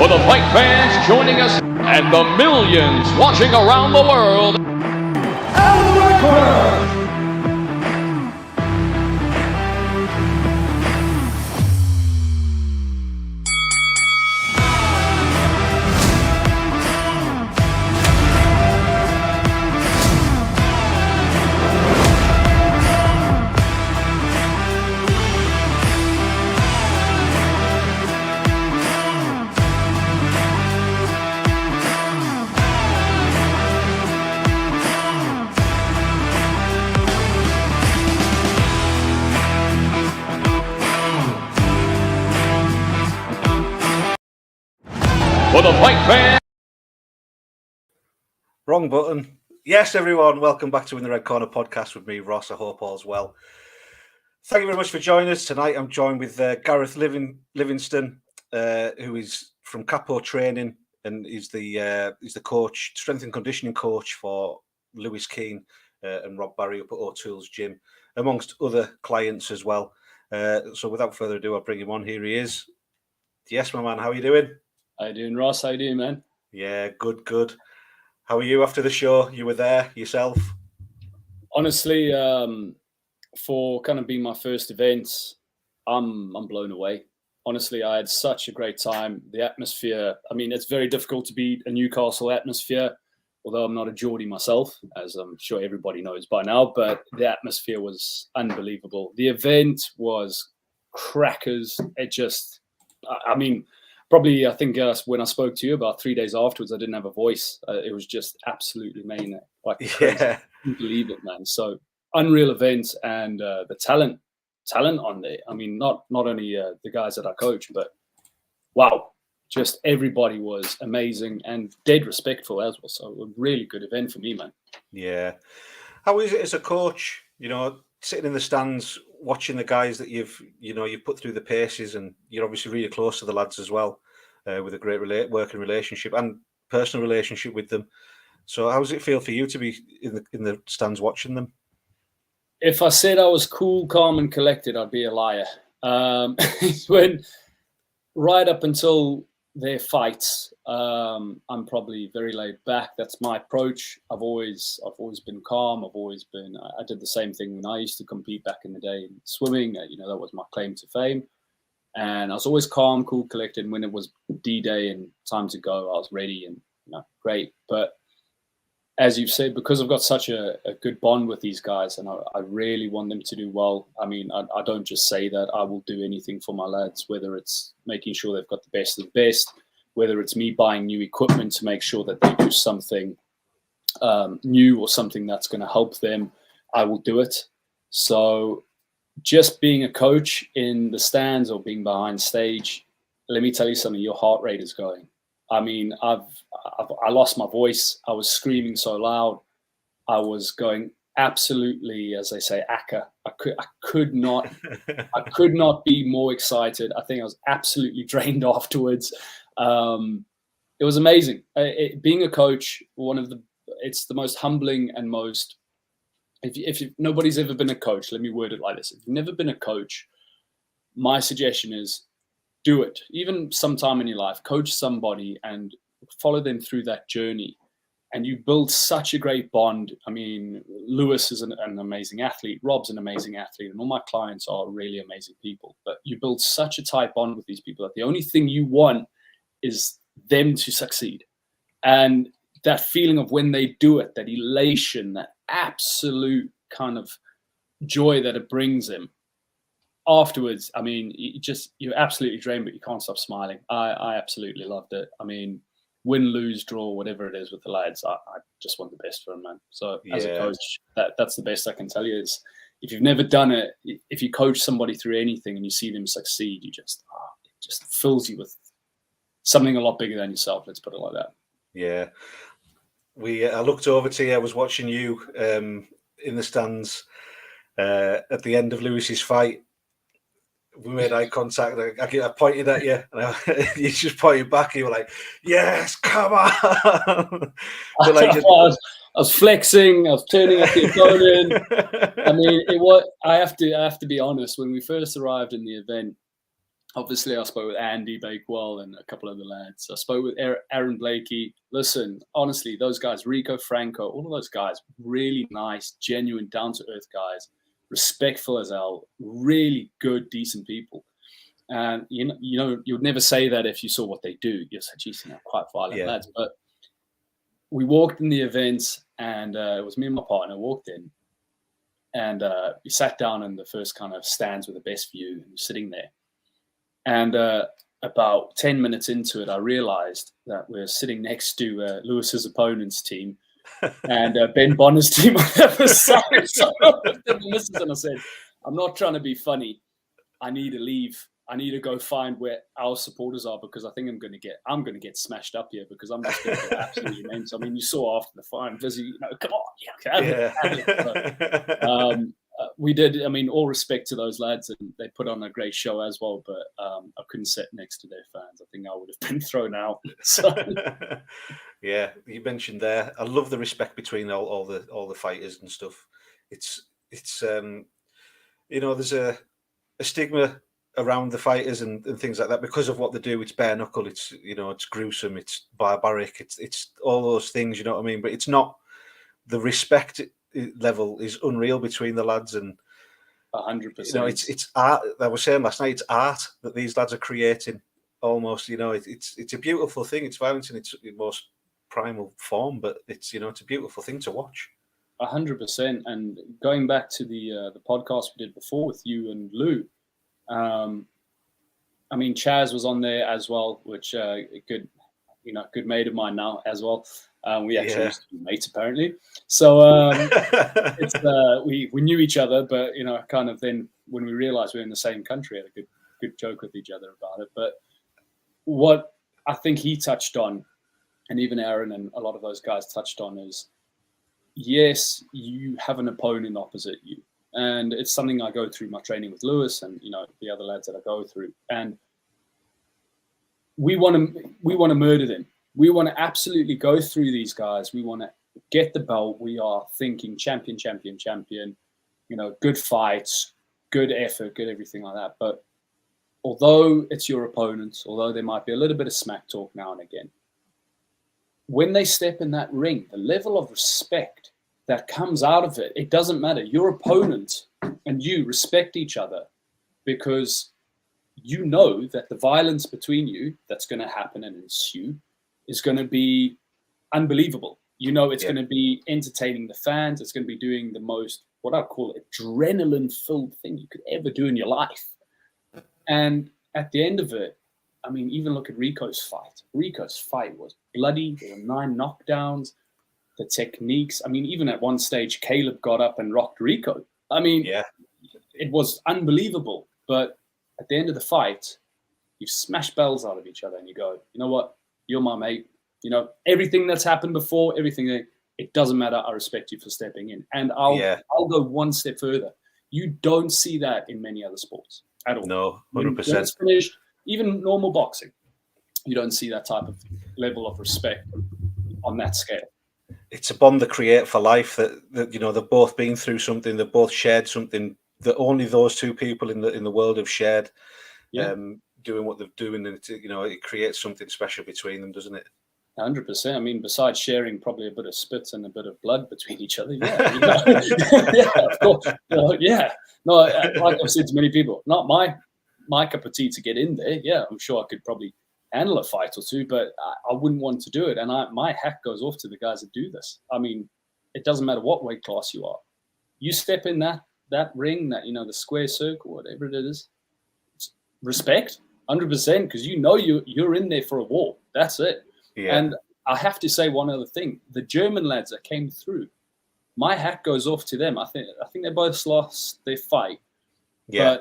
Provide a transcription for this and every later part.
For the fight fans joining us and the millions watching around the world. Out of the red corner. For the fight fan. Wrong button. Yes, everyone, welcome back to In the Red Corner podcast with me, Ross. I hope all's well. Thank you very much for joining us tonight. I'm joined with Gareth Livingstone, who is from Capo Training and he's the coach, strength and conditioning coach for Lewis Keane and Rob Barry up at O'Toole's gym, amongst other clients as well. So without further ado, I'll bring him on. Here he is. Yes, my man, how are you doing? How you doing, Ross? How you doing, man? Yeah, good. How are you after the show? You were there yourself? Honestly, for kind of being my first event, I'm blown away. Honestly, I had such a great time. The atmosphere, I mean, it's very difficult to beat a Newcastle atmosphere, although I'm not a Geordie myself, as I'm sure everybody knows by now, but the atmosphere was unbelievable. The event was crackers. It just, I mean, probably, I think when I spoke to you about 3 days afterwards, I didn't have a voice. It was just absolutely maniac. Like, yeah, I couldn't believe it, man. So unreal event, and the talent on there. I mean, not only the guys that I coach, but wow, just everybody was amazing and dead respectful as well. So a really good event for me, man. Yeah. How is it as a coach? You know, sitting in the stands, watching the guys that you've put through the paces, and you're obviously really close to the lads as well, with a great working relationship and personal relationship with them. So how does it feel for you to be in the stands watching them? If I said I was cool, calm, and collected, I'd be a liar. When right up until their fights, I'm probably very laid back. That's my approach. I've always been calm. I did the same thing when I used to compete back in the day in swimming. That was my claim to fame. And I was always calm, cool, collected. And when it was D-Day and time to go, I was ready and great. But as you've said, because I've got such a good bond with these guys, and I really want them to do well. I mean, I don't just say that. I will do anything for my lads, whether it's making sure they've got the best of the best, whether it's me buying new equipment to make sure that they do something new or something that's going to help them, I will do it. So just being a coach in the stands or being behind stage, let me tell you something, your heart rate is going. I mean, I lost my voice. I was screaming so loud. I was going absolutely, as they say, akka. I could not be more excited. I think I was absolutely drained afterwards. It was amazing. Being a coach, it's the most humbling and most. If nobody's ever been a coach, let me word it like this: if you've never been a coach, my suggestion is, do it. Even sometime in your life, coach somebody and follow them through that journey. And you build such a great bond. I mean, Lewis is an amazing athlete. Rob's an amazing athlete. And all my clients are really amazing people. But you build such a tight bond with these people that the only thing you want is them to succeed. And that feeling of when they do it, that elation, that absolute kind of joy that it brings them. Afterwards, I mean, you're absolutely drained, but you can't stop smiling. I absolutely loved it. I mean, win, lose, draw, whatever it is with the lads, I just want the best for them, man. So as a coach, that's the best I can tell you is if you've never done it, if you coach somebody through anything and you see them succeed, it just fills you with something a lot bigger than yourself. Let's put it like that. Yeah. I looked over to you. I was watching you in the stands at the end of Lewis's fight. We made eye contact. I pointed at you, and you just pointed back. You were like, "Yes, come on!" I was flexing. I was turning at the opponent. I mean, I have to be honest. When we first arrived in the event, Obviously, I spoke with Andy Bakewell and a couple of the lads. I spoke with Aaron Blakey. Listen, honestly, those guys, Rico, Franco, all of those guys, really nice, genuine, down-to-earth guys, respectful as hell, really good, decent people. And, you'd never say that if you saw what they do. You'd say, geez, quite violent lads. But we walked in the events, and it was me and my partner walked in. And we sat down in the first kind of stands with the best view, and we're sitting there. And about 10 minutes into it, I realized that we're sitting next to Lewis's opponent's team and Ben Bonner's team on the other side. So I looked at the missus and I said, I'm not trying to be funny. I need to leave. I need to go find where our supporters are, because I think I'm going to get smashed up here, because I'm just going to go absolutely immense. I mean, you saw after the fight, Vizzy, come on, we did. I mean, all respect to those lads, and they put on a great show as well. But I couldn't sit next to their fans. I think I would have been thrown out. So. Yeah, you mentioned there. I love the respect between all the fighters and stuff. It's there's a stigma around the fighters and things like that because of what they do. It's bare knuckle. It's it's gruesome. It's barbaric. It's all those things. You know what I mean? But it's not. The respect level is unreal between the lads, and 100%. It's art. I was saying last night, it's art that these lads are creating. Almost, it's a beautiful thing. It's violence in its most primal form, but it's it's a beautiful thing to watch. 100%. And going back to the podcast we did before with you and Lou, I mean, Chaz was on there as well, which good mate of mine now as well. We actually used to be mates apparently. So it's we knew each other, but kind of then when we realized we were in the same country, had a good joke with each other about it. But what I think he touched on, and even Aaron and a lot of those guys touched on, is yes, you have an opponent opposite you. And it's something I go through my training with Lewis and the other lads that I go through. And we want to murder them. We want to absolutely go through these guys. We want to get the belt. We are thinking champion, champion, champion. Good fights, good effort, good everything like that. But although it's your opponent, although there might be a little bit of smack talk now and again, when they step in that ring, the level of respect that comes out of it, it doesn't matter. Your opponent and you respect each other because you know that the violence between you that's going to happen and ensue is going to be unbelievable. It's going to be entertaining the fans. It's going to be doing the most, what I call adrenaline-filled thing you could ever do in your life. And at the end of it, I mean, even look at Rico's fight. Rico's fight was bloody. There were 9 knockdowns. The techniques. I mean, even at one stage, Caleb got up and rocked Rico. I mean, it was unbelievable. But at the end of the fight, you smash bells out of each other and you go, you know what? You're my mate. Everything that's happened before, everything, it doesn't matter. I respect you for stepping in. And I'll go one step further. You don't see that in many other sports at all. No, 100%. Finished, even normal boxing, you don't see that type of level of respect on that scale. It's a bond they create for life. That they've both been through something. They've both shared something that only those two people in the world have shared. Doing what they're doing, and it creates something special between them, doesn't it? 100%. I mean, besides sharing probably a bit of spit and a bit of blood between each other, yeah, of course, yeah. No, like I've said to many people, not my cup of tea to get in there. Yeah, I'm sure I could probably handle a fight or two, but I wouldn't want to do it. And my hat goes off to the guys that do this. I mean, it doesn't matter what weight class you are. You step in that ring, that the square circle, whatever it is, respect, 100%, because you're in there for a war. That's it. Yeah. And I have to say one other thing: the German lads that came through, my hat goes off to them. I think they both lost their fight. Yeah.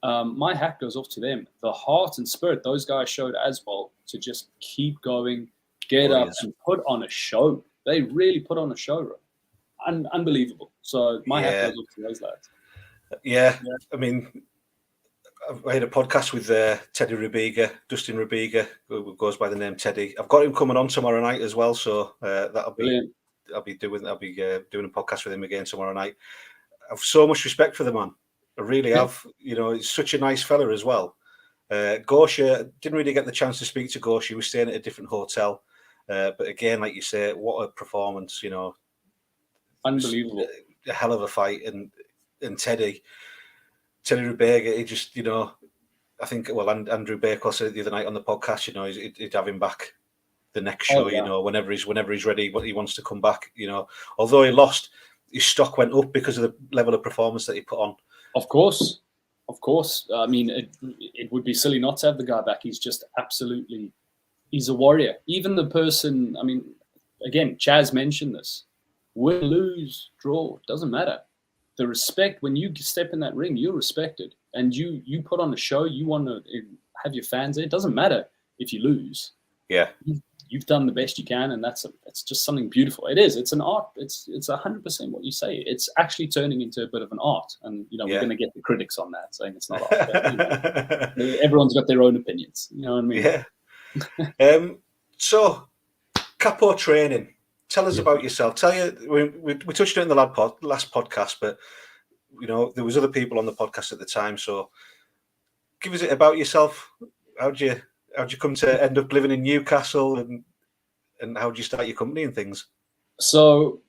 But my hat goes off to them. The heart and spirit those guys showed as well to just keep going, get up and put on a show. They really put on a show. Unbelievable. So my hat goes off to those lads. Yeah. I mean, I had a podcast with Teddy Rubiga, Dustin Rubiga, who goes by the name Teddy. I've got him coming on tomorrow night as well, so that'll be brilliant. I'll be doing a podcast with him again tomorrow night. I've so much respect for the man. I really have. He's such a nice fella as well. Gosha, didn't really get the chance to speak to Gosha. He was staying at a different hotel. But again, like you say, what a performance, Unbelievable. A hell of a fight. And Teddy Rubega, he just, I think, Andrew Baker said it the other night on the podcast, he'd have him back the next show, whenever he's ready, what he wants to come back, although he lost, his stock went up because of the level of performance that he put on. Of course. I mean, it would be silly not to have the guy back. He's just absolutely, he's a warrior. Even the person, I mean, again, Chaz mentioned this, win, lose, draw, doesn't matter. The respect, when you step in that ring, you're respected. And you put on a show, you want to have your fans there. It doesn't matter if you lose. Yeah. You've done the best you can, and it's just something beautiful. It is. It's an art. It's 100% what you say. It's actually turning into a bit of an art, and we're going to get the critics on that saying it's not art. But, everyone's got their own opinions. You know what I mean? Yeah. So, capo training. Tell us about yourself. We touched on it in the last podcast, but there was other people on the podcast at the time. So, give us it about yourself. How'd you come to end up living in Newcastle, and how did you start your company and things? So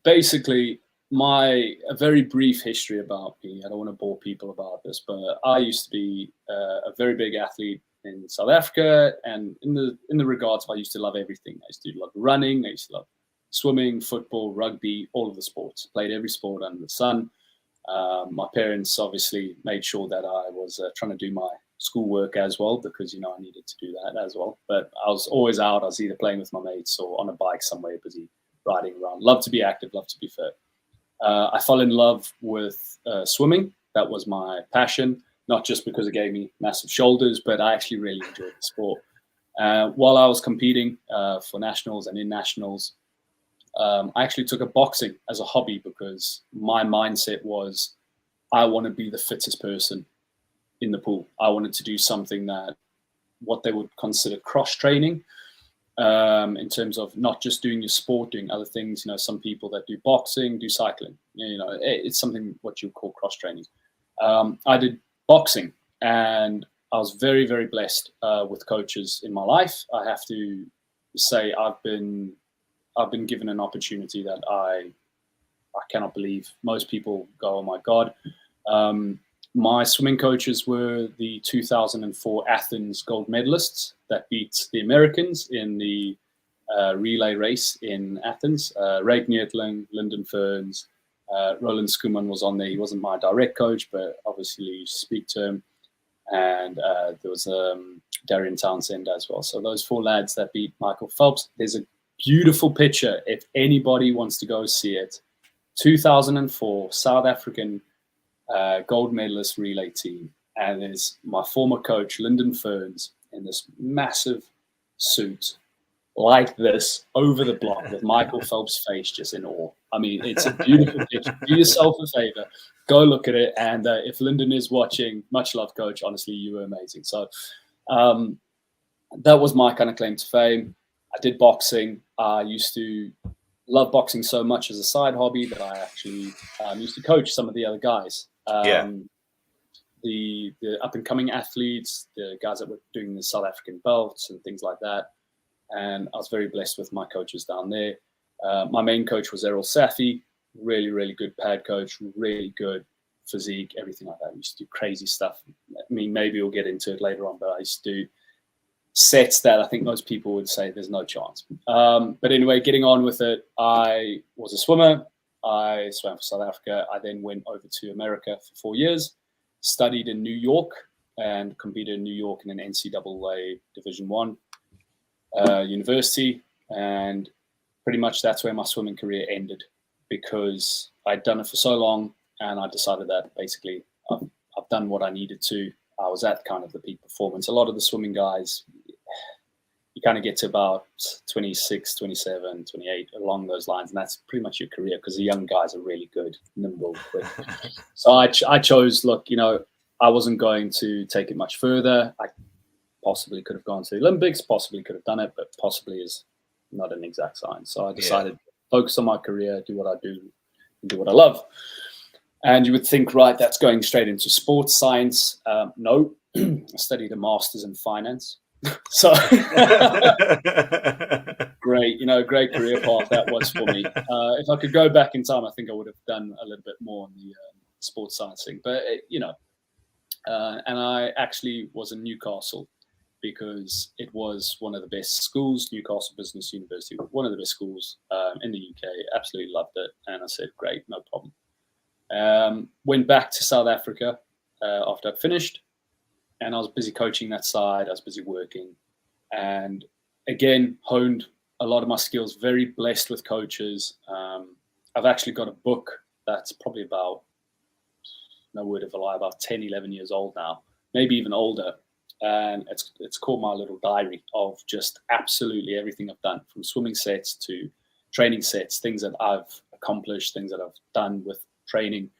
basically, a very brief history about me. I don't want to bore people about this, but I used to be a very big athlete in South Africa, and in the regards, I used to love everything. I used to love running, I used to love swimming, football, rugby, all of the sports. Played every sport under the sun. My parents obviously made sure that I was trying to do my schoolwork as well, because I needed to do that as well. But I was always out. I was either playing with my mates or on a bike somewhere, busy riding around. Love to be active, love to be fit. I fell in love with swimming. That was my passion, not just because it gave me massive shoulders, but I actually really enjoyed the sport. While I was competing for nationals and in nationals, I actually took up boxing as a hobby, because my mindset was, I want to be the fittest person in the pool. I wanted to do something that what they would consider cross training, in terms of not just doing your sport, doing other things. Some people that do boxing, do cycling. It's something what you call cross training. I did boxing, and I was very, very blessed with coaches in my life. I have to say I've been given an opportunity that I cannot believe. Most people go, oh my God. My swimming coaches were the 2004 Athens gold medalists that beat the Americans in the relay race in Athens. Ray Kneertling, Lyndon Ferns, Roland Skuman was on there. He wasn't my direct coach, but obviously you speak to him. And there was Darian Townsend as well. So those four lads that beat Michael Phelps. There's a beautiful picture, if anybody wants to go see it. 2004 South African gold medalist relay team, and there's my former coach Lyndon Ferns in this massive suit like this over the block with Michael Phelps' face just in awe. I mean, it's a beautiful picture. Do yourself a favor, go look at it. And if Lyndon is watching, much love, coach. Honestly, you were amazing. So that was my kind of claim to fame. I did boxing. I used to love boxing so much as a side hobby that I actually used to coach some of the other guys. The up-and-coming athletes, the guys that were doing the South African belts and things like that. And I was very blessed with my coaches down there. My main coach was Errol Safi, really, really good pad coach, really good physique, everything like that. I used to do crazy stuff. I mean, maybe we'll get into it later on, but I used to do sets that I think most people would say there's no chance. But anyway, getting on with it, I was a swimmer. I swam for South Africa. I then went over to America for 4 years, studied in New York, and competed in New York in an NCAA Division I university. And pretty much that's where my swimming career ended, because I'd done it for so long, and I decided that basically I've done what I needed to. I was at kind of the peak performance. A lot of the swimming guys, you kind of get to about 26, 27, 28, along those lines. And that's pretty much your career, because the young guys are really good, nimble, quick. So I chose, I wasn't going to take it much further. I possibly could have gone to the Olympics, possibly could have done it, but possibly is not an exact science. So I decided to focus on my career, do what I do, and do what I love. And you would think, right, that's going straight into sports science. No, I studied a master's in finance. So great, great career path that was for me. If I could go back in time, I think I would have done a little bit more on the sports science thing. But, and I actually was in Newcastle because it was one of the best schools, Newcastle Business University, one of the best schools in the UK. Absolutely loved it. And I said, great, no problem. Went back to South Africa after I'd finished. And I was busy coaching that side. I was busy working. And again, honed a lot of my skills, very blessed with coaches. I've actually got a book that's probably about, no word of a lie, about 10, 11 years old now, maybe even older. And it's called My Little Diary of just absolutely everything I've done, from swimming sets to training sets, things that I've accomplished, things that I've done with training.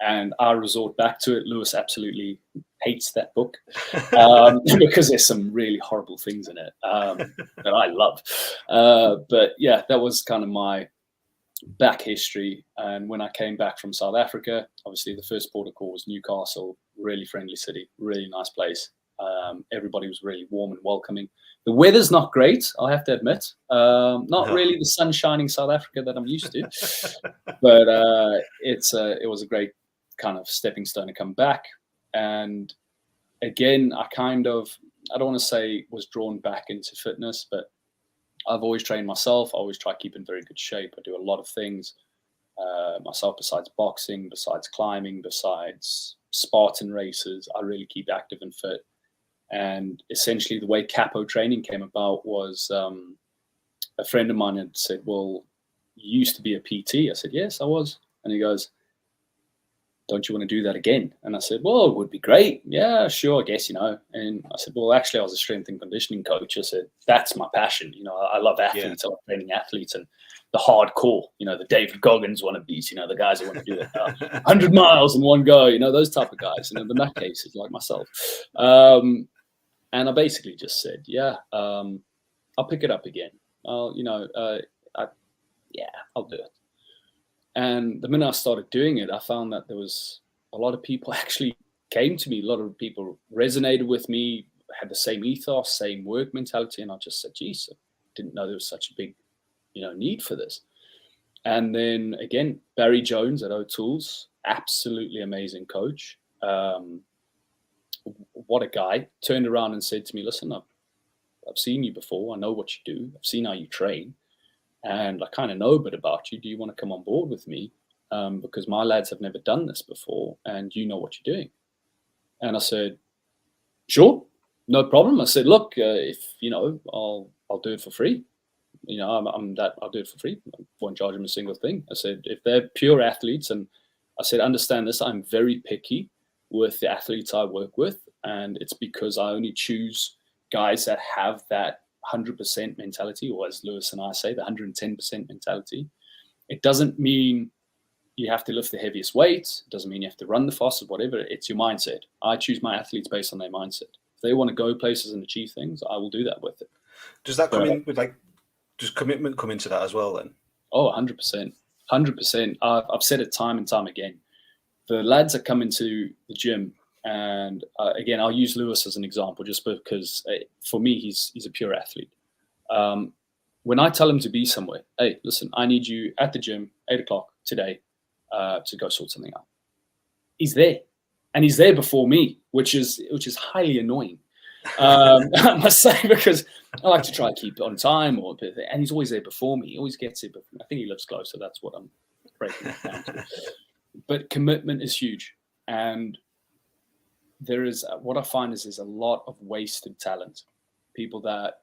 And I resort back to it. Lewis absolutely hates that book because there's some really horrible things in it that I love. But yeah, that was kind of my back history. And when I came back from South Africa, obviously the first port of call was Newcastle, really friendly city, really nice place. Everybody was really warm and welcoming. The weather's not great, I have to admit. Not really the sun-shining South Africa that I'm used to. But it was a great kind of stepping stone to come back. And again, I don't want to say was drawn back into fitness, but I've always trained myself. I always try to keep in very good shape. I do a lot of things myself besides boxing, besides climbing, besides Spartan races. I really keep active and fit. And essentially the way capo training came about was a friend of mine had said, well, you used to be a PT. I said, yes, I was. And he goes, don't you want to do that again? And I said, well, it would be great. Yeah, sure, I guess, And I said, well, actually, I was a strength and conditioning coach. I said, that's my passion. I love athletes. I love training athletes and the hardcore, the David Goggins one of these, the guys who want to do that 100 miles in one go, those type of guys, the nutcases like myself. And I basically just said, yeah, I'll pick it up again. I'll do it. And the minute I started doing it, I found that there was a lot of people actually came to me. A lot of people resonated with me, had the same ethos, same work mentality. And I just said, geez, I didn't know there was such a big, need for this. And then again, Barry Jones at O'Toole's, absolutely amazing coach. What a guy. Turned around and said to me, listen, I've seen you before. I know what you do. I've seen how you train. And I kind of know a bit about you. Do you want to come on board with me? Because my lads have never done this before and you know what you're doing. And I said, sure, no problem. I said, look, if, I'll do it for free. I'll do it for free. I won't charge them a single thing. I said, if they're pure athletes, and I said, understand this, I'm very picky with the athletes I work with. And it's because I only choose guys that have that 100% mentality, or as Lewis and I say, the 110% mentality. It doesn't mean you have to lift the heaviest weights. It doesn't mean you have to run the fastest, whatever. It's your mindset. I choose my athletes based on their mindset. If they want to go places and achieve things, I will do that with it. Does that come in with does commitment come into that as well then? Oh, 100%. 100%. I've said it time and time again. The lads that come into the gym, and again, I'll use Lewis as an example just because for me, he's a pure athlete. When I tell him to be somewhere, hey, listen, I need you at the gym, 8 o'clock today to go sort something out. He's there. And he's there before me, which is highly annoying. I must say, because I like to try to keep it on time, and he's always there before me. He always gets it before me. I think he lives close, so that's what I'm breaking it down to. But commitment is huge. And what I find is there's a lot of wasted talent. People that,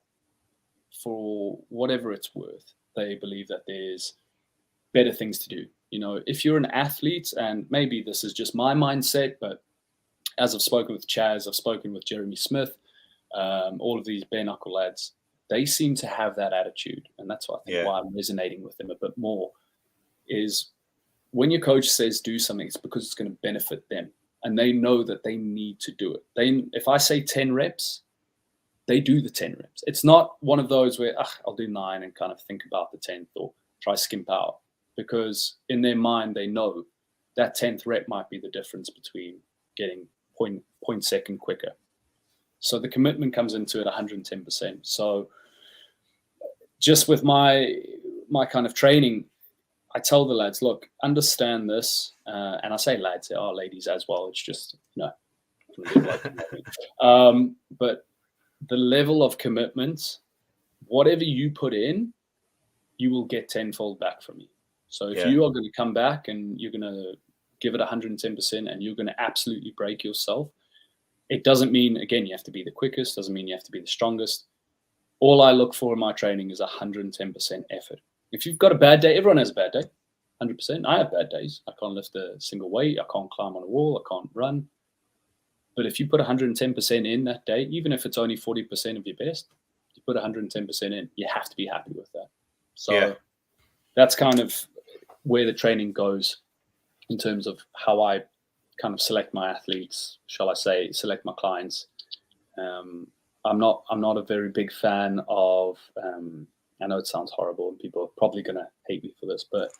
for whatever it's worth, they believe that there's better things to do. If you're an athlete, and maybe this is just my mindset, but as I've spoken with Chaz, I've spoken with Jeremy Smith, all of these bare knuckle lads, they seem to have that attitude. And that's why I think why I'm resonating with them a bit more is when your coach says do something, it's because it's going to benefit them. And they know that they need to do it. If I say 10 reps, they do the 10 reps. It's not one of those where I'll do 9 and kind of think about the 10th or try skimp out. Because in their mind, they know that 10th rep might be the difference between getting point second quicker. So the commitment comes into it 110%. So just with my kind of training, I tell the lads, look, understand this. And I say lads, there are ladies as well. It's just, but the level of commitment, whatever you put in, you will get tenfold back from me. So if you are going to come back and you're going to give it 110% and you're going to absolutely break yourself, it doesn't mean, again, you have to be the quickest, doesn't mean you have to be the strongest. All I look for in my training is 110% effort. If you've got a bad day, everyone has a bad day, 100%. I have bad days. I can't lift a single weight. I can't climb on a wall. I can't run. But if you put 110% in that day, even if it's only 40% of your best, you put 110% in, you have to be happy with that. So that's kind of where the training goes in terms of how I kind of select my athletes, shall I say, select my clients. I'm not a very big fan of, I know it sounds horrible and people are probably going to hate me for this, but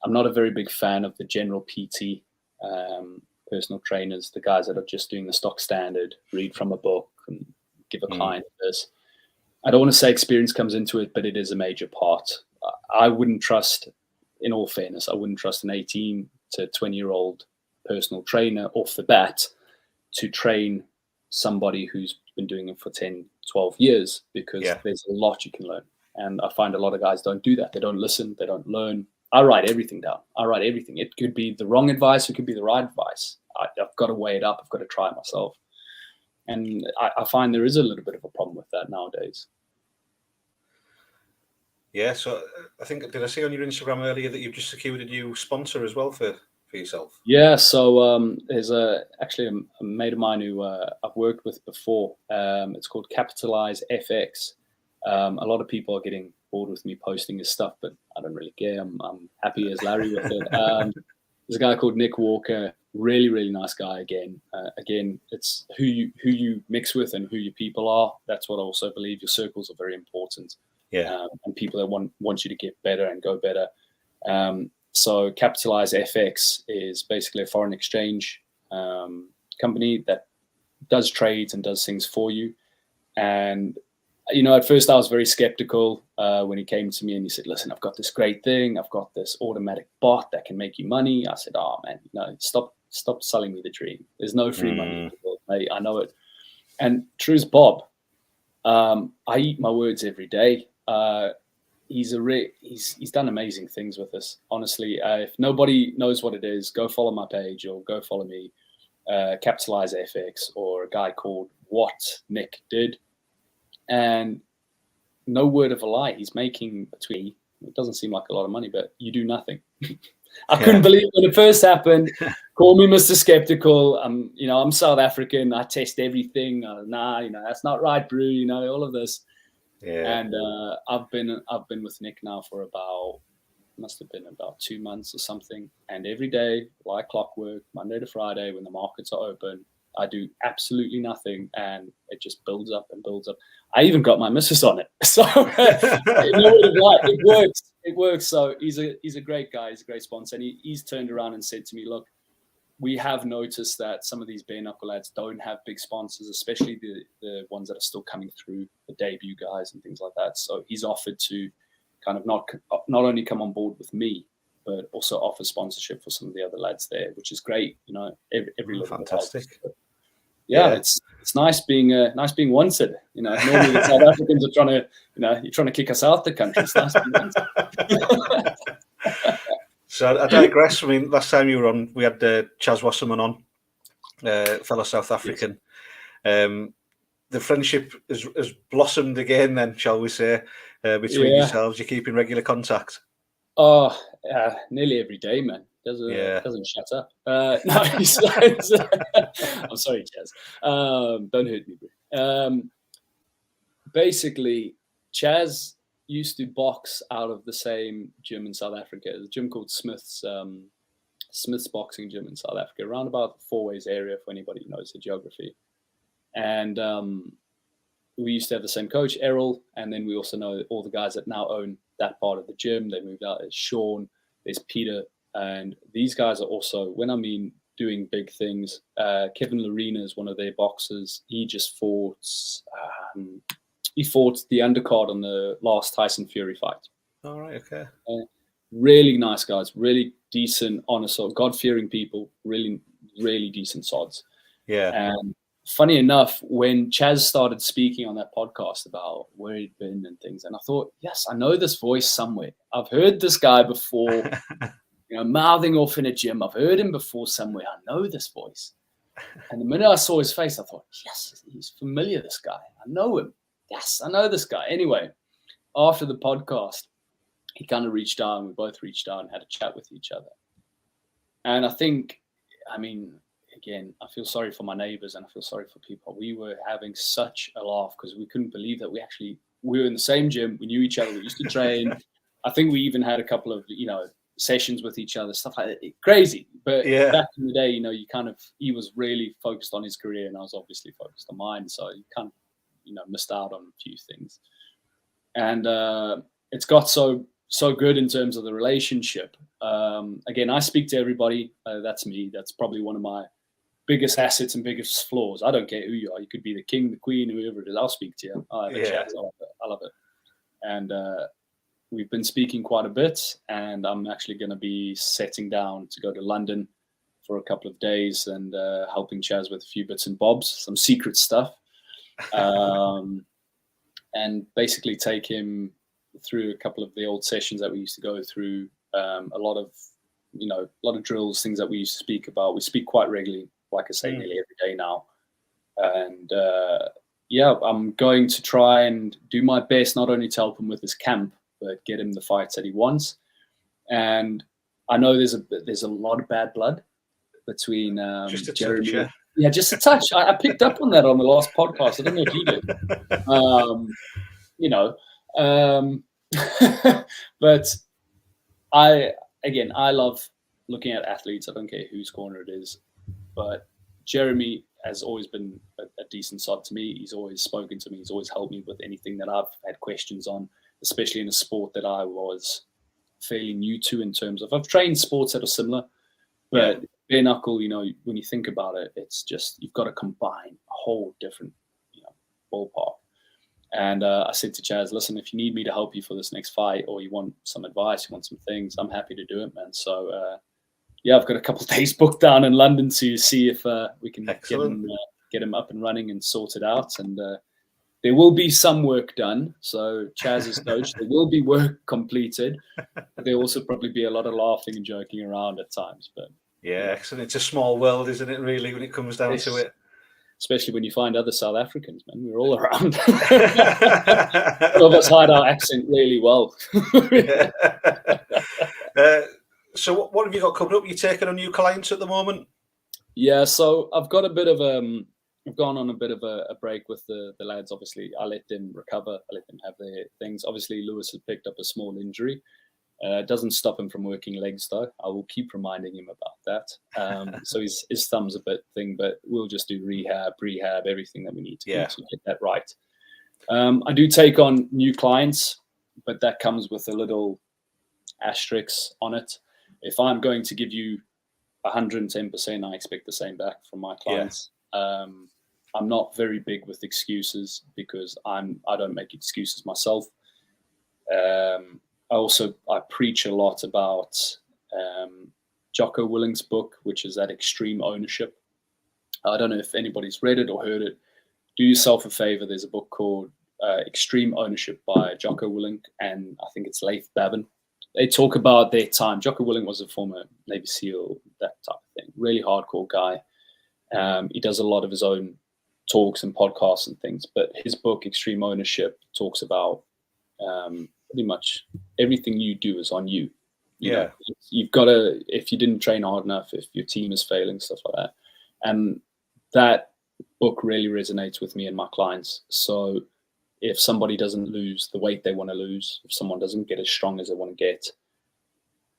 I'm not a very big fan of the general PT, personal trainers, the guys that are just doing the stock standard, read from a book and give a client this. I don't want to say experience comes into it, but it is a major part. I wouldn't trust, in all fairness, I wouldn't trust an 18 to 20-year-old personal trainer off the bat to train somebody who's been doing it for 10, 12 years, because there's a lot you can learn. And I find a lot of guys don't do that. They don't listen. They don't learn. I write everything down. I write everything. It could be the wrong advice. It could be the right advice. I've got to weigh it up. I've got to try it myself. And I find there is a little bit of a problem with that nowadays. Yeah, so I think, did I see on your Instagram earlier that you've just secured a new sponsor as well for yourself? Yeah, so there's actually a mate of mine who I've worked with before. It's called Capitalize FX. A lot of people are getting bored with me posting his stuff, but I don't really care. I'm happy as Larry with it. There's a guy called Nick Walker, really, really nice guy. Again, it's who you mix with and who your people are. That's what I also believe. Your circles are very important. Yeah, and people that want you to get better and go better. So Capitalize FX is basically a foreign exchange company that does trades and does things for you. And at first I was very skeptical when he came to me and he said, "Listen, I've got this great thing. I've got this automatic bot that can make you money." I said, "Oh man, no, stop selling me the dream. There's no free money in the world, mate. I know it." And true as Bob, I eat my words every day. He's done amazing things with us. Honestly, if nobody knows what it is, go follow my page or go follow me, Capitalize FX, or a guy called What Nick Did. And no word of a lie, he's making between, it doesn't seem like a lot of money, but you do nothing. I couldn't believe it when it first happened. Call me Mr. Skeptical. I'm South African. I test everything. That's not right, Brew. All of this. Yeah. And I've been with Nick now for must have been about 2 months or something. And every day, like clockwork, Monday to Friday, when the markets are open, I do absolutely nothing, and it just builds up and builds up. I even got my missus on it, so it works. It works. So he's a great guy. He's a great sponsor, and he's turned around and said to me, "Look, we have noticed that some of these bare knuckle lads don't have big sponsors, especially the ones that are still coming through, the debut guys and things like that." So he's offered to kind of not only come on board with me, but also offer sponsorship for some of the other lads there, which is great. Every little fantastic. Yeah, it's nice being wanted. Normally the South Africans are trying to, you're trying to kick us out the country. It's nice being wanted. So I digress. I mean, last time you were on, we had Chaz Wasserman on, fellow South African. Yes. The friendship has blossomed again then, shall we say, between yourselves. You keep in regular contact? Oh, nearly every day, man. Doesn't shut up. No, I'm sorry, Chaz. Don't hurt me, bro. Basically, Chaz used to box out of the same gym in South Africa. There's a gym called Smith's Boxing Gym in South Africa, around about the Four Ways area, for anybody who knows the geography. And we used to have the same coach, Errol, and then we also know all the guys that now own that part of the gym. They moved out. There's Sean, there's Peter, and these guys are also, when I mean doing big things. Kevin Larena is one of their boxers. He just fought. He fought the undercard on the last Tyson Fury fight. All right, okay. Really nice guys, really decent, honest, God-fearing people, really, really decent sods. Yeah. And funny enough, when Chaz started speaking on that podcast about where he'd been and things, and I thought, yes, I know this voice somewhere. I've heard this guy before, mouthing off in a gym. I've heard him before somewhere. I know this voice. And the minute I saw his face, I thought, yes, he's familiar, this guy. I know him. Yes, I know this guy. Anyway, after the podcast, he kind of reached out, and we both reached out and had a chat with each other. And I think, again, I feel sorry for my neighbors and I feel sorry for people. We were having such a laugh because we couldn't believe that we were in the same gym. We knew each other. We used to train. I think we even had a couple of, sessions with each other, stuff like that. Crazy. But back in the day, he was really focused on his career and I was obviously focused on mine. So you kind of, missed out on a few things. And it's got so good in terms of the relationship. Again, I speak to everybody. That's me. That's probably one of my biggest assets and biggest flaws. I don't care who you are. You could be the king, the queen, whoever it is. I'll speak to you. I'll have a chat. I love it. And we've been speaking quite a bit. And I'm actually going to be setting down to go to London for a couple of days and helping Chaz with a few bits and bobs, some secret stuff. And basically take him through a couple of the old sessions that we used to go through, a lot of drills, things that we used to speak about. We speak quite regularly, like I say, nearly every day now. And I'm going to try and do my best, not only to help him with his camp, but get him the fights that he wants. And I know there's a lot of bad blood between just a Jeremy. Touch, yeah. Yeah, just a touch. I picked up on that on the last podcast. I don't know if you did. But I love looking at athletes. I don't care whose corner it is. But Jeremy has always been a decent side to me. He's always spoken to me. He's always helped me with anything that I've had questions on, especially in a sport that I was fairly new to in terms of, I've trained sports that are similar, but bare knuckle, when you think about it, it's just, you've got to combine a whole different, ballpark. And I said to Chaz, listen, if you need me to help you for this next fight, or you want some advice, you want some things, I'm happy to do it, man. So, I've got a couple of days booked down in London to see if we can get him up and running and sorted out. And there will be some work done. So Chaz is coach. There will be work completed. But there will also probably be a lot of laughing and joking around at times. But yeah, excellent. It's a small world, isn't it, really, when it comes down to it? Especially when you find other South Africans, man. We're all around. All of us hide our accent really well. So what have you got coming up? You taking on new clients at the moment? Yeah, so I've got a bit of I've gone on a bit of a break with the lads. Obviously, I let them recover. I let them have their things. Obviously, Lewis had picked up a small injury. It doesn't stop him from working legs, though. I will keep reminding him about that. So his thumb's a bit thing, but we'll just do rehab, everything that we need to do to get that right. I do take on new clients, but that comes with a little asterisk on it. If I'm going to give you 110%, I expect the same back from my clients. I'm not very big with excuses because I don't make excuses myself. I preach a lot about Jocko Willink's book, which is that extreme ownership. I don't know if anybody's read it or heard it. Do yourself a favor. There's a book called Extreme Ownership by Jocko Willink, and I think it's Leif Babin. They talk about their time. Jocko Willink was a former Navy SEAL, that type of thing. Really hardcore guy. He does a lot of his own talks and podcasts and things, but his book, Extreme Ownership, talks about pretty much everything you do is on you. You know, you've got to, if you didn't train hard enough, if your team is failing, stuff like that. And that book really resonates with me and my clients. So if somebody doesn't lose the weight they want to lose, if someone doesn't get as strong as they want to get,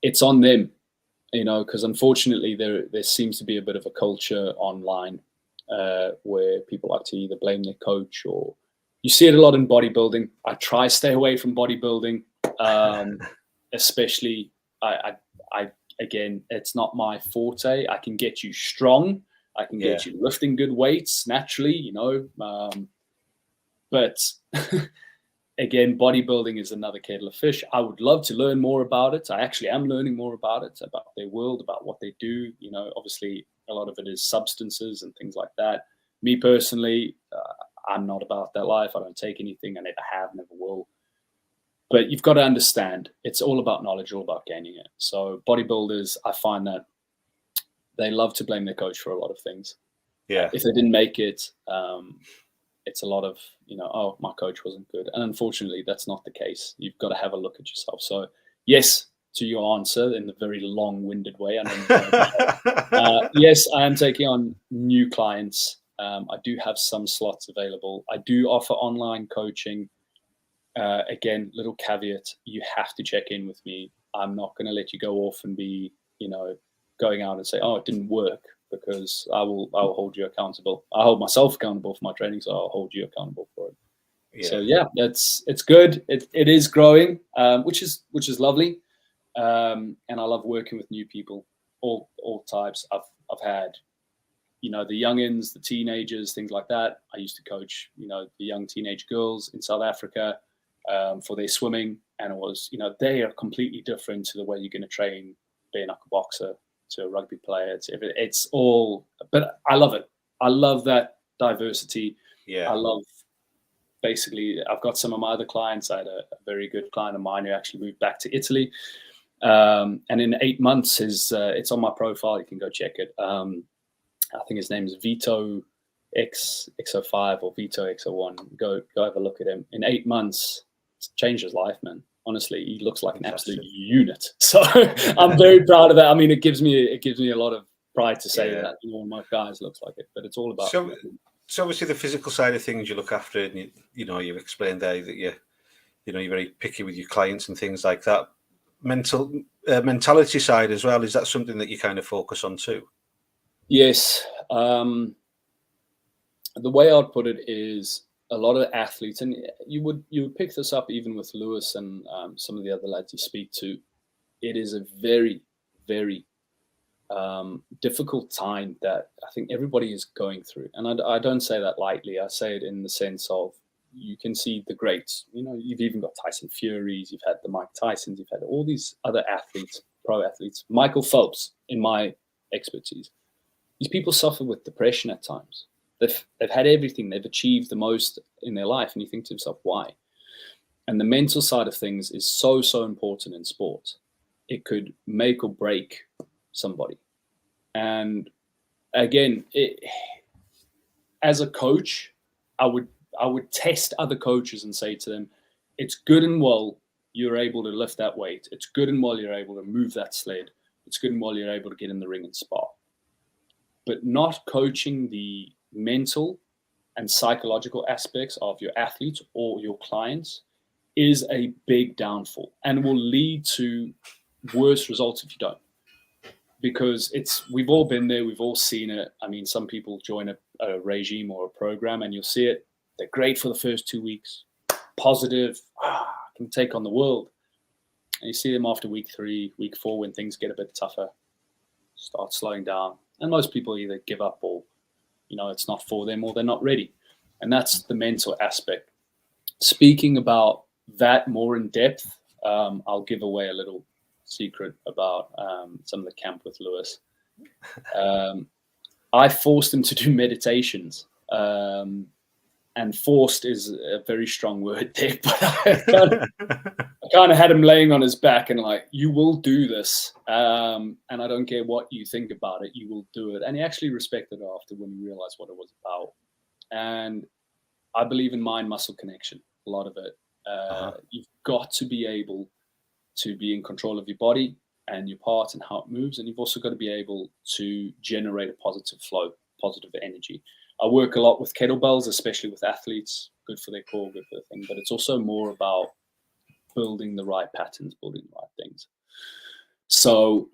it's on them, because unfortunately there seems to be a bit of a culture online where people like to either blame their coach, or you see it a lot in bodybuilding. I try to stay away from bodybuilding, especially I again, it's not my forte. I can get you strong. I can get you lifting good weights naturally, you know. But again, bodybuilding is another kettle of fish. I would love to learn more about it. I actually am learning more about it, about their world, about what they do. You know, obviously, a lot of it is substances and things like that. Me personally, I'm not about that life. I don't take anything. I never have, never will. But you've got to understand, it's all about knowledge, all about gaining it. So bodybuilders, I find that they love to blame their coach for a lot of things. Yeah. If they didn't make it, it's a lot of, you know, oh, my coach wasn't good. And unfortunately, that's not the case. You've got to have a look at yourself. So yes, to your answer in the very long-winded way. Yes, I am taking on new clients. I do have some slots available. I do offer online coaching. Again, little caveat, you have to check in with me. I'm not going to let you go off and be, you know, going out and say, oh, it didn't work, because I will hold you accountable. I hold myself accountable for my training, so I'll hold you accountable for it. Yeah. So yeah, it's good. It is growing, which is lovely. And I love working with new people, all types. I've had, you know, the youngins, the teenagers, things like that. I used to coach, you know, the young teenage girls in South Africa for their swimming, and it was, you know, they are completely different to the way you're going to train bare knuckle boxer, to a rugby player. It's all, but I love it. I love that diversity. Yeah. I love, basically, I've got some of my other clients. I had a very good client of mine who actually moved back to Italy. And in 8 months, it's on my profile. You can go check it. I think his name is Vito X05 or Vito X01. Go have a look at him. In 8 months, it's changed his life, man. Honestly, he looks like an absolute unit. So I'm very proud of that. I mean, it gives me a lot of pride to say that, you know, one of my guys looks like it. But it's all about. So obviously the physical side of things you look after, and you know, you've explained there that you're very picky with your clients and things like that. Mentality side as well, is that something that you kind of focus on too? Yes. The way I'd put it is, a lot of athletes, and you would pick this up even with Lewis and some of the other lads you speak to, it is a very, very difficult time that I think everybody is going through. And I don't say that lightly. I say it in the sense of, you can see the greats. You know, you've even got Tyson Furies, you've had the Mike Tysons, you've had all these other athletes, pro athletes. Michael Phelps, in my expertise. These people suffer with depression at times. They've had everything. They've achieved the most in their life. And you think to yourself, why? And the mental side of things is so, so important in sport. It could make or break somebody. And again, as a coach, I would test other coaches and say to them, it's good and well you're able to lift that weight. It's good and well you're able to move that sled. It's good and well you're able to get in the ring and spar. But not coaching the mental and psychological aspects of your athletes or your clients is a big downfall, and will lead to worse results if you don't. Because we've all been there, we've all seen it. I mean, some people join a regime or a program and you'll see it. They're great for the first 2 weeks, positive, can take on the world. And you see them after week 3, week 4, when things get a bit tougher, start slowing down. And most people either give up, or, you know, it's not for them, or they're not ready. And that's the mental aspect. Speaking about that more in depth, I'll give away a little secret about some of the camp with Lewis. I forced him to do meditations. And forced is a very strong word there, but I kind of had him laying on his back and like, you will do this. And I don't care what you think about it, you will do it. And he actually respected it after, when he realized what it was about. And I believe in mind-muscle connection, a lot of it. You've got to be able to be in control of your body and your parts and how it moves. And you've also got to be able to generate a positive flow, positive energy. I work a lot with kettlebells, especially with athletes, good for their core, good for the thing. But it's also more about building the right patterns, building the right things. So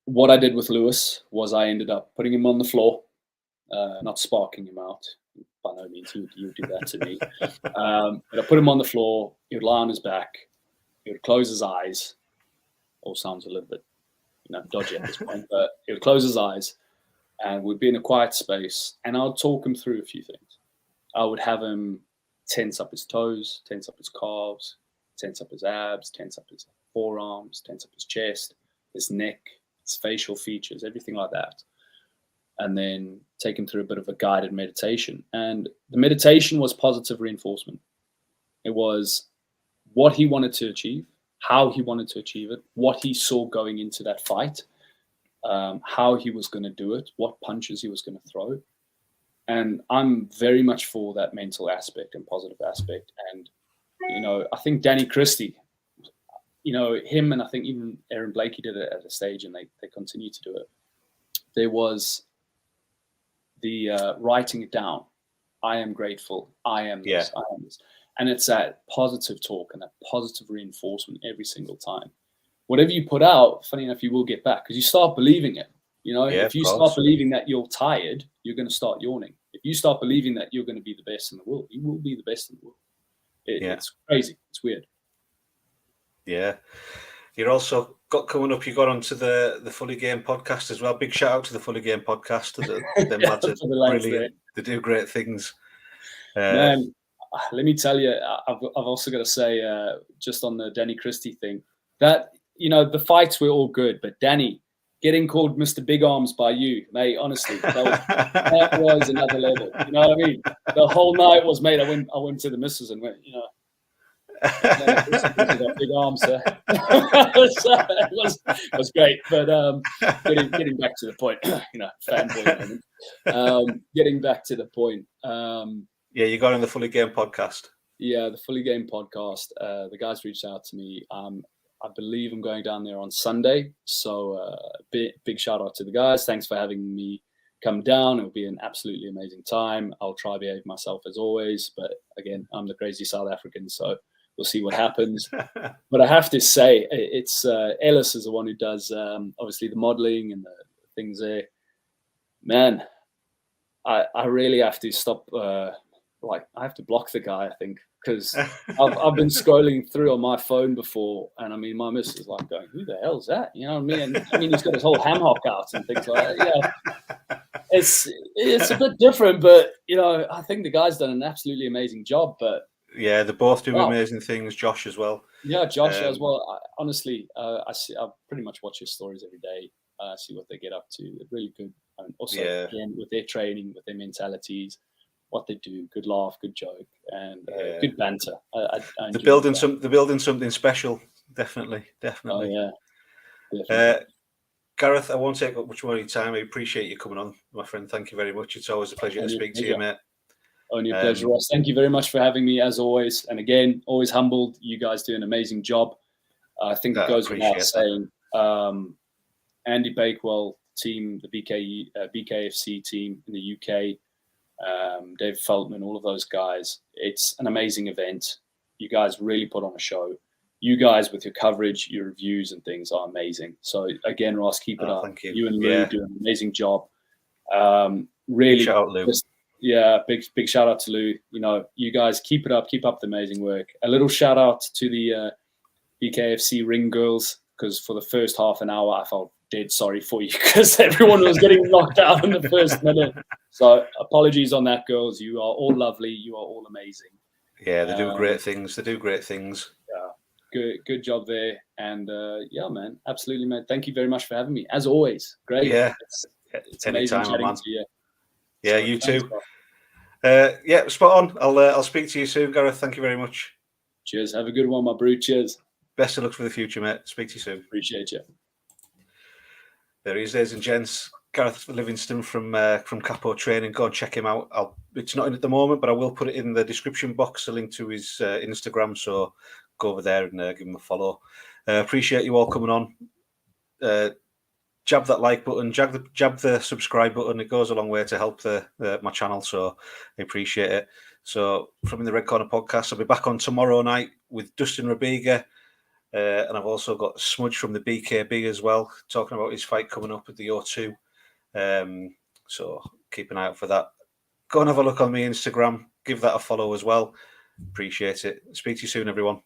what I did with Lewis was I ended up putting him on the floor, not sparking him out. By no means, he would do that to me. But I put him on the floor. He would lie on his back. He would close his eyes. All sounds a little bit dodgy at this point, but he would close his eyes and we'd be in a quiet space and I would talk him through a few things. I would have him tense up his toes, tense up his calves, tense up his abs, tense up his forearms, tense up his chest, his neck, his facial features, everything like that. And then take him through a bit of a guided meditation. And the meditation was positive reinforcement. It was what he wanted to achieve, how he wanted to achieve it, what he saw going into that fight, how he was going to do it, what punches he was going to throw. And I'm very much for that mental aspect and positive aspect. And, I think Danny Christie, him and I think even Aaron Blakey did it at a stage and they continue to do it. There was the writing it down. I am grateful. I am this. I am this. And it's that positive talk and that positive reinforcement every single time. Whatever you put out, funny enough, you will get back because you start believing it. If you start believing that you're tired, you're going to start yawning. If you start believing that you're going to be the best in the world, you will be the best in the world. It's crazy. It's weird. Yeah. You're also coming up, you got onto the Fully Game podcast as well. Big shout out to the Fully Game podcast. Them lads are brilliant. They do great things. Man, let me tell you, I've also got to say, just on the Danny Christie thing, that, the fights were all good, but Danny, getting called Mr. Big Arms by you, mate, honestly, that was another level. You know what I mean? The whole night was, mate, I went to the missus and went, big arms, sir. it was great, but getting back to the point, fanboy moment. Getting back to the point. You got on the Fully Game podcast. Yeah, the Fully Game podcast. The guys reached out to me. I believe I'm going down there on Sunday. So big shout out to the guys. Thanks for having me come down. It'll be an absolutely amazing time. I'll try to behave myself as always. But again, I'm the crazy South African, so we'll see what happens. But I have to say, it's Ellis is the one who does obviously the modeling and the things there. Man, I really have to stop. I have to block the guy, I think, because I've been scrolling through on my phone before, and I mean, my missus is like going, "Who the hell's that?" You know what I mean? And I mean, he's got his whole ham hock out and things like that. Yeah, it's a bit different, but I think the guy's done an absolutely amazing job. But yeah, they both do amazing things. Josh as well. Yeah, Josh as well. Honestly, I pretty much watch his stories every day. See what they get up to. They're really good, and also again, with their training, with their mentalities. What they do, good laugh, good joke, and good banter. They're building something special. Definitely. Oh yeah. Definitely. Gareth, I won't take up much more of your time. I appreciate you coming on, my friend. Thank you very much. It's always a pleasure to speak to you, mate. Only a pleasure, Ross. Thank you very much for having me, as always. And again, always humbled. You guys do an amazing job. I think it goes without saying. Andy Bakewell team, the BKFC team in the UK. Dave Feltman, all of those guys. It's an amazing event. You guys really put on a show. You guys with your coverage, your reviews and things are amazing. So again, Ross, keep it up. Thank you. You and Lou do an amazing job. Really, shout out, Lou. Big shout out to Lou. You guys keep it up. Keep up the amazing work. A little shout out to the BKFC ring girls, because for the first half an hour, I felt dead sorry for you because everyone was getting knocked out in the first minute. So apologies on that, girls. You are all lovely. You are all amazing. Yeah, they do great things. Yeah, good job there. And man, absolutely, man. Thank you very much for having me. As always, great. Yeah, it's amazing chatting to you. Yeah, so, you too. Spot on. I'll speak to you soon, Gareth. Thank you very much. Cheers. Have a good one, my bro. Cheers. Best of luck for the future, mate. Speak to you soon. Appreciate you. There he is, ladies and gents. Gareth Livingstone from Capo Training. Go and check him out. It's not in at the moment, but I will put it in the description box, a link to his Instagram. So go over there and give him a follow. Appreciate you all coming on. Jab that like button, jab the subscribe button. It goes a long way to help my channel, so I appreciate it. So from the Red Corner podcast, I'll be back on tomorrow night with Dustin Rabiga. And I've also got Smudge from the BKB as well, talking about his fight coming up at the O2. So keep an eye out for that. Go and have a look on my Instagram. Give that a follow as well. Appreciate it. Speak to you soon, everyone.